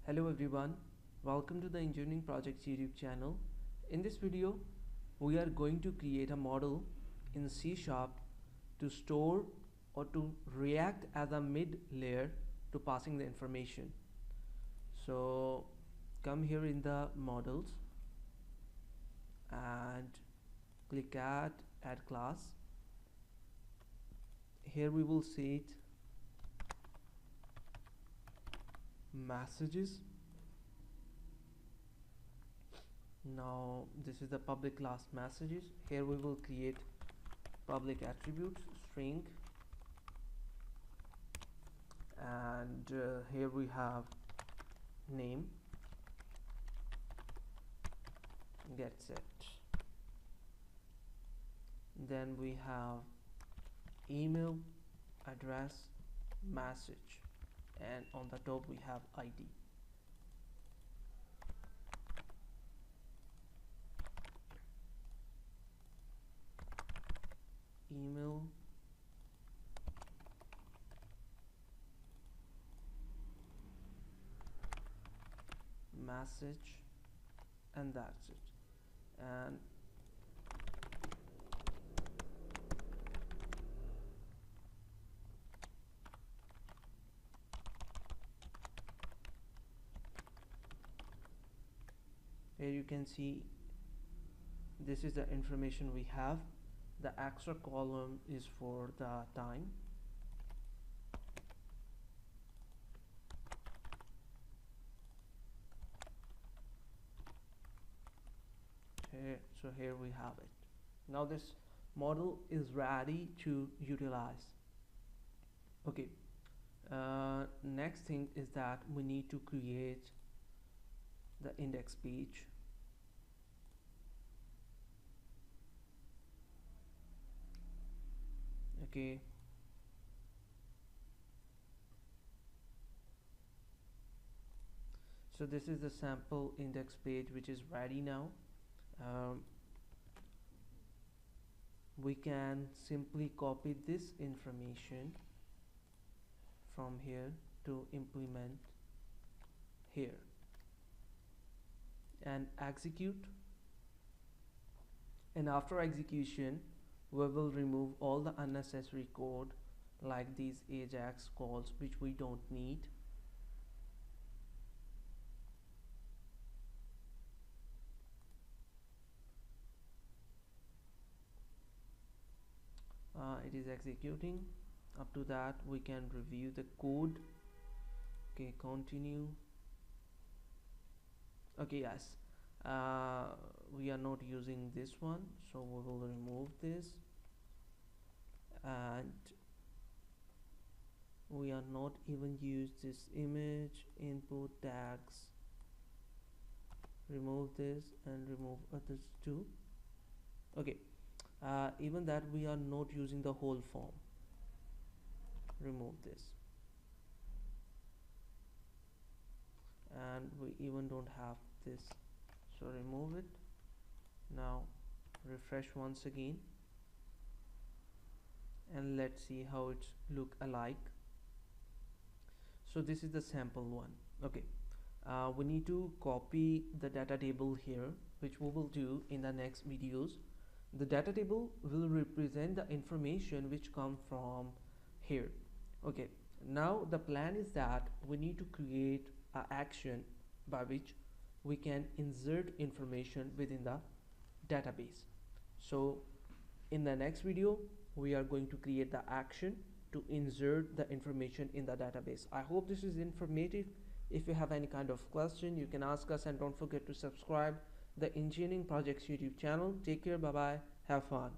Hello everyone, welcome to the Engineering Projects YouTube channel. In this video, we are going to create a model in C# to store or to react as a mid layer to passing the information. So come here in the models and click add class. Here we will see it messages. Now this is the public class messages. Here we will create public attributes string, and here we have name, get set. Then we have email, address, message, and on the top we have ID. Email, message, and that's it. And here you can see this is the information we have. The extra column is for the time. So here we have it. Now this model is ready to utilize. Okay, next thing is that we need to create the index page. Okay, so this is the sample index page which is ready now. We can simply copy this information from here to implement here and execute, and after execution we will remove all the unnecessary code like these AJAX calls which we don't need. It is executing. Up to that we can review the code. Okay, continue. Okay, yes, we are not using this one, so we will remove this, and we are not even use this image input tags. Remove this and remove others too. Okay, even that we are not using the whole form. Remove this, and we even don't have this, so remove it. Now refresh once again and let's see how it look alike. So this is the sample one. Okay, we need to copy the data table here, which we will do in the next videos. The data table will represent the information which come from here. Okay, now the plan is that we need to create an action by which we can insert information within the database. So in the next video we are going to create the action to insert the information in the database. I hope this is informative. If you have any kind of question, you can ask us, and don't forget to subscribe the Engineering Projects YouTube channel. Take care, bye bye, have fun.